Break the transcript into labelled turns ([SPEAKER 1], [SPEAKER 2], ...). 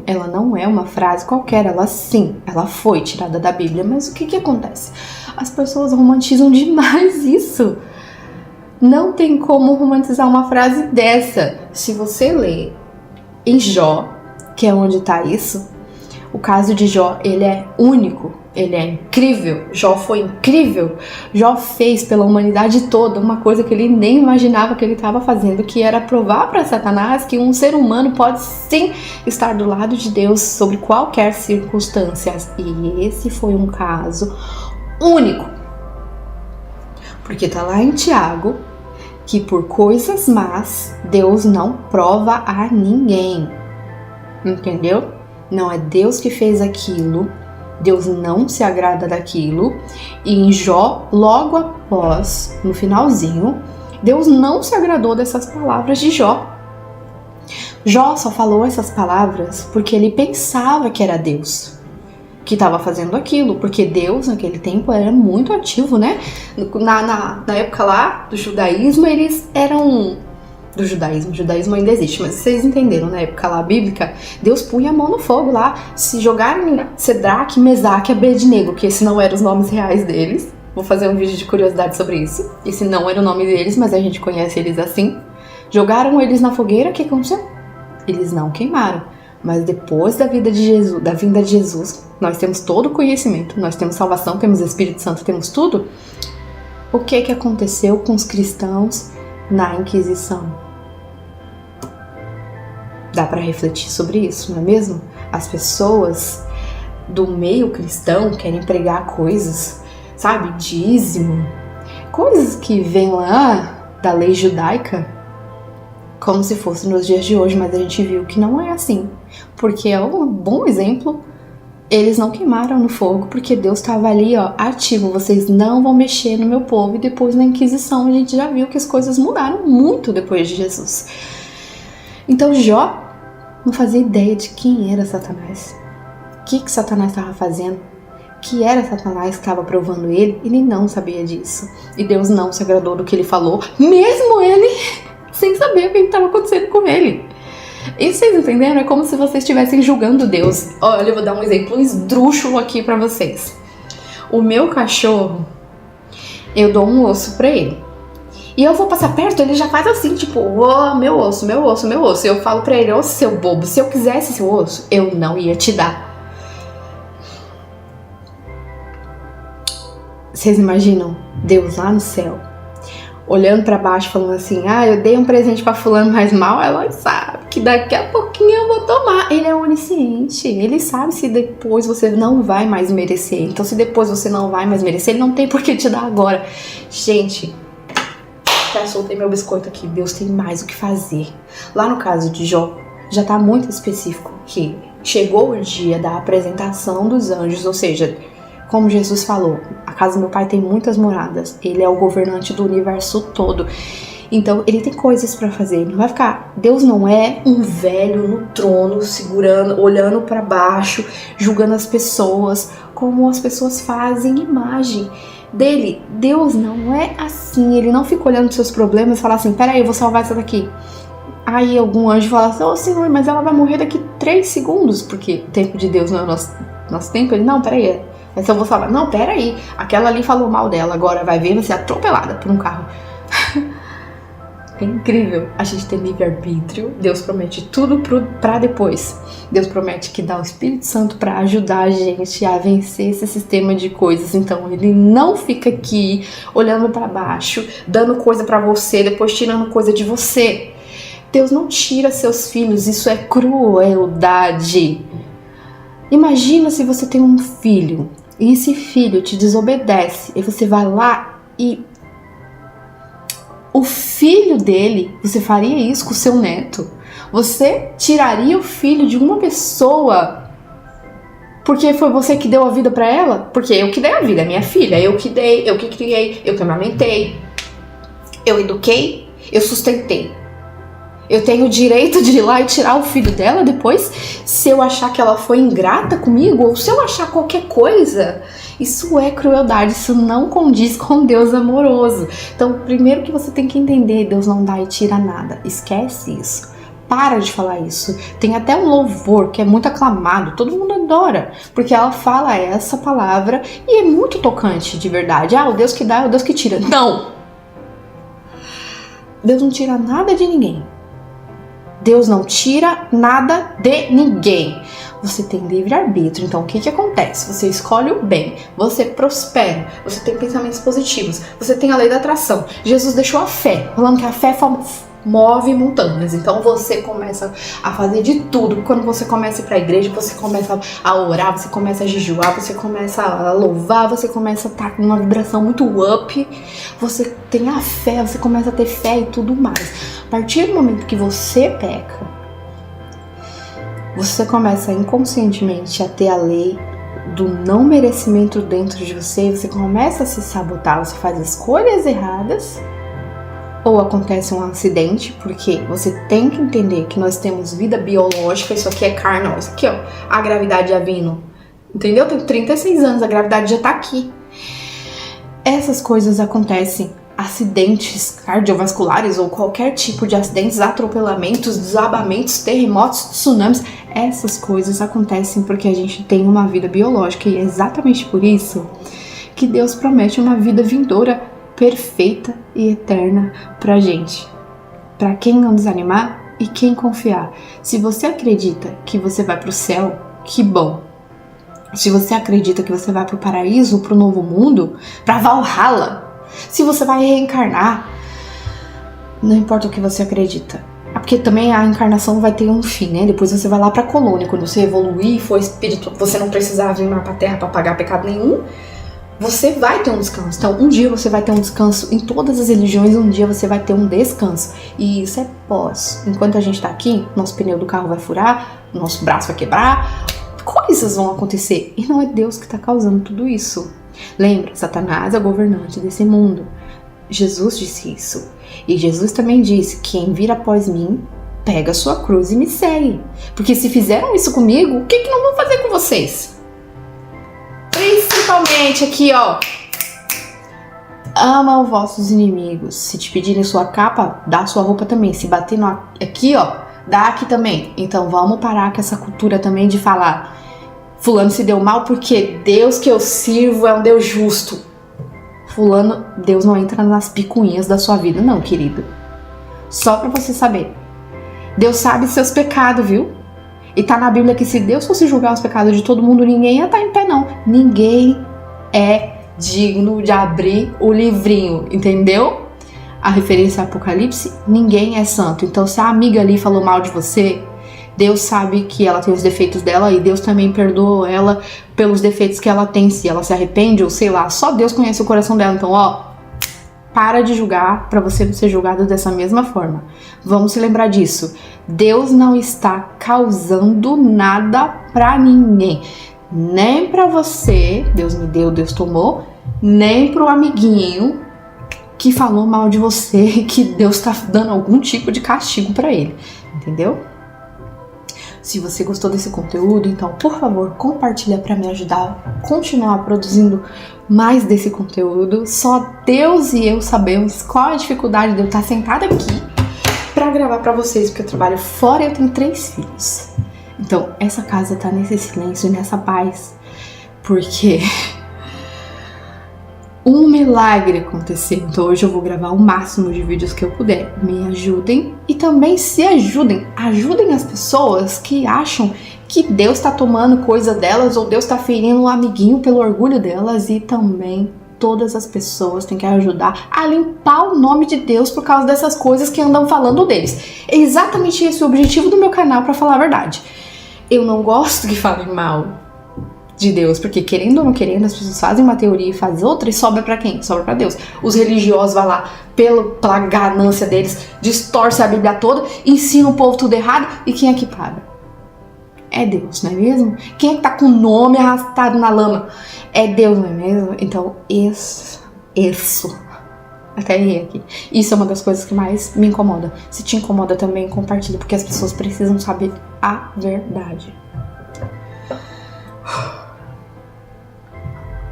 [SPEAKER 1] Ela não é uma frase qualquer, ela foi tirada da Bíblia, mas o que acontece? As pessoas romantizam demais isso. Não tem como romantizar uma frase dessa. Se você ler em Jó, que é onde está isso, o caso de Jó, ele é único, ele é incrível. Jó foi incrível. Jó fez pela humanidade toda uma coisa que ele nem imaginava que ele estava fazendo, que era provar para Satanás que um ser humano pode sim estar do lado de Deus sobre qualquer circunstância. E esse foi um caso único. Porque tá lá em Tiago que por coisas más Deus não prova a ninguém. Entendeu? Não é Deus que fez aquilo, Deus não se agrada daquilo. E em Jó, logo após, no finalzinho, Deus não se agradou dessas palavras de Jó. Jó só falou essas palavras porque ele pensava que era Deus que estava fazendo aquilo, porque Deus naquele tempo era muito ativo, né? Na época lá do judaísmo, eles eram... do judaísmo, o judaísmo ainda existe, mas vocês entenderam, na época lá bíblica, Deus punha a mão no fogo lá, se jogaram Sedraque, Mesaque e Abednego, que esses não eram os nomes reais deles. Vou fazer um vídeo de curiosidade sobre isso. Esse não era o nome deles, mas a gente conhece eles assim. Jogaram eles na fogueira, o que aconteceu? Eles não queimaram. Mas depois da vinda de Jesus, nós temos todo o conhecimento, nós temos salvação, temos Espírito Santo, temos tudo. O que aconteceu com os cristãos na Inquisição? Dá para refletir sobre isso, não é mesmo? As pessoas do meio cristão querem pregar coisas, sabe, dízimo, coisas que vêm lá da lei judaica, como se fosse nos dias de hoje, mas a gente viu que não é assim, porque é um bom exemplo. Eles não queimaram no fogo porque Deus estava ali, ó, ativo. Vocês não vão mexer no meu povo. E depois na Inquisição a gente já viu que as coisas mudaram muito depois de Jesus. Então Jó não fazia ideia de quem era Satanás. O que Satanás estava fazendo? Que era Satanás que estava provando ele? Ele não sabia disso. E Deus não se agradou do que ele falou, mesmo ele sem saber o que estava acontecendo com ele. E vocês entenderam? É como se vocês estivessem julgando Deus. Olha, eu vou dar um exemplo esdrúxulo aqui pra vocês. O meu cachorro, eu dou um osso pra ele. E eu vou passar perto, ele já faz assim, tipo, oh, meu osso, meu osso, meu osso. E eu falo pra ele, ô seu bobo, se eu quisesse seu osso, eu não ia te dar. Vocês imaginam Deus lá no céu, olhando pra baixo, falando assim, eu dei um presente pra fulano, mas mal ela sabe que daqui a pouquinho eu vou tomar. Ele é onisciente, ele sabe se depois você não vai mais merecer. Então se depois você não vai mais merecer, ele não tem por que te dar agora. Gente, já soltei meu biscoito aqui, Deus tem mais o que fazer. Lá no caso de Jó, já tá muito específico que chegou o dia da apresentação dos anjos, ou seja, como Jesus falou, a casa do meu pai tem muitas moradas. Ele é o governante do universo todo. Então, ele tem coisas pra fazer. Ele não vai ficar... Deus não é um velho no trono, segurando, olhando pra baixo, julgando as pessoas, como as pessoas fazem imagem dele. Deus não é assim. Ele não fica olhando pros seus problemas e fala assim, peraí, eu vou salvar essa daqui. Aí algum anjo fala assim, ô Senhor, mas ela vai morrer daqui 3 segundos, porque o tempo de Deus não é o nosso tempo. Ele, não, peraí, mas eu vou falar, não, peraí, aquela ali falou mal dela, agora vai ver, vai ser atropelada por um carro. É incrível a gente ter livre-arbítrio. Deus promete tudo pra depois. Deus promete que dá o Espírito Santo pra ajudar a gente a vencer esse sistema de coisas. Então ele não fica aqui olhando pra baixo, dando coisa pra você, depois tirando coisa de você. Deus não tira seus filhos, isso é crueldade. Imagina se você tem um filho e esse filho te desobedece e você vai lá e o filho dele, você faria isso com o seu neto? Você tiraria o filho de uma pessoa porque foi você que deu a vida pra ela? Porque eu que dei a vida, é minha filha, eu que dei, eu que criei, eu que amamentei, eu eduquei, eu sustentei. Eu tenho o direito de ir lá e tirar o filho dela depois, se eu achar que ela foi ingrata comigo, ou se eu achar qualquer coisa. Isso é crueldade, isso não condiz com Deus amoroso. Então, primeiro que você tem que entender, Deus não dá e tira nada. Esquece isso. para de falar isso. Tem até um louvor que é muito aclamado, todo mundo adora, porque ela fala essa palavra e é muito tocante, de verdade. O Deus que dá é o Deus que tira. Não! Deus não tira nada de ninguém. Deus não tira nada de ninguém. Você tem livre-arbítrio, então o que acontece? Você escolhe o bem, você prospera, você tem pensamentos positivos, você tem a lei da atração. Jesus deixou a fé, falando que a fé move montanhas, então você começa a fazer de tudo. Quando você começa a ir pra igreja, você começa a orar, você começa a jejuar, você começa a louvar, você começa a estar com uma vibração muito up, você tem a fé, você começa a ter fé e tudo mais. A partir do momento que você peca, você começa inconscientemente a ter a lei do não merecimento dentro de você, você começa a se sabotar, você faz escolhas erradas, ou acontece um acidente, porque você tem que entender que nós temos vida biológica, isso aqui é carnal, isso aqui, ó, a gravidade já vindo, entendeu? Eu tenho 36 anos, a gravidade já tá aqui. Essas coisas acontecem, acidentes cardiovasculares ou qualquer tipo de acidentes, atropelamentos, desabamentos, terremotos, tsunamis, essas coisas acontecem porque a gente tem uma vida biológica e é exatamente por isso que Deus promete uma vida vindoura perfeita e eterna pra gente. Pra quem não desanimar e quem confiar. Se você acredita que você vai pro céu, que bom. Se você acredita que você vai pro paraíso, pro novo mundo, pra Valhalla, se você vai reencarnar, não importa o que você acredita. Porque também a encarnação vai ter um fim, né? Depois você vai lá pra colônia. Quando você evoluir, for espírito, você não precisar vir mais pra terra pra pagar pecado nenhum, você vai ter um descanso. Então, um dia você vai ter um descanso. Em todas as religiões, um dia você vai ter um descanso. E isso é pós. Enquanto a gente tá aqui, nosso pneu do carro vai furar, nosso braço vai quebrar, coisas vão acontecer. E não é Deus que tá causando tudo isso. Lembra, Satanás é o governante desse mundo. Jesus disse isso. E Jesus também disse: quem vir após mim, pega a sua cruz e me segue. Porque se fizeram isso comigo, o que não vão fazer com vocês? Principalmente aqui, ó. Ama os vossos inimigos. Se te pedirem sua capa, dá sua roupa também. Se bater aqui, ó, dá aqui também. Então vamos parar com essa cultura também de falar: fulano se deu mal porque Deus que eu sirvo é um Deus justo. Fulano, Deus não entra nas picuinhas da sua vida, não, querido. Só pra você saber. Deus sabe seus pecados, viu? E tá na Bíblia que se Deus fosse julgar os pecados de todo mundo, ninguém ia estar em pé, não. Ninguém é digno de abrir o livrinho, entendeu? A referência ao Apocalipse, ninguém é santo. Então, se a amiga ali falou mal de você, Deus sabe que ela tem os defeitos dela e Deus também perdoou ela pelos defeitos que ela tem. Se ela se arrepende ou sei lá, só Deus conhece o coração dela. Então, ó, para de julgar para você não ser julgado dessa mesma forma. Vamos se lembrar disso. Deus não está causando nada pra ninguém. Nem pra você, Deus me deu, Deus tomou, nem pro amiguinho que falou mal de você, que Deus tá dando algum tipo de castigo pra ele. Entendeu? Se você gostou desse conteúdo, então, por favor, compartilha para me ajudar a continuar produzindo mais desse conteúdo. Só Deus e eu sabemos qual a dificuldade de eu estar sentada aqui para gravar para vocês, porque eu trabalho fora e eu tenho 3 filhos. Então, essa casa tá nesse silêncio e nessa paz, porque um milagre aconteceu. Então hoje eu vou gravar o máximo de vídeos que eu puder. Me ajudem e também se ajudem. Ajudem as pessoas que acham que Deus tá tomando coisa delas ou Deus tá ferindo um amiguinho pelo orgulho delas. E também todas as pessoas têm que ajudar a limpar o nome de Deus por causa dessas coisas que andam falando deles. É exatamente esse o objetivo do meu canal, pra falar a verdade. Eu não gosto que falem mal de Deus, porque querendo ou não querendo, as pessoas fazem uma teoria e fazem outra e sobra pra quem? Sobra pra Deus. Os religiosos vão lá, pela ganância deles, distorcem a Bíblia toda, ensinam o povo tudo errado, e quem é que paga? É Deus, não é mesmo? Quem é que tá com o nome arrastado na lama? É Deus, não é mesmo? Então, isso, até errei aqui. Isso é uma das coisas que mais me incomoda. Se te incomoda também, compartilha, porque as pessoas precisam saber a verdade.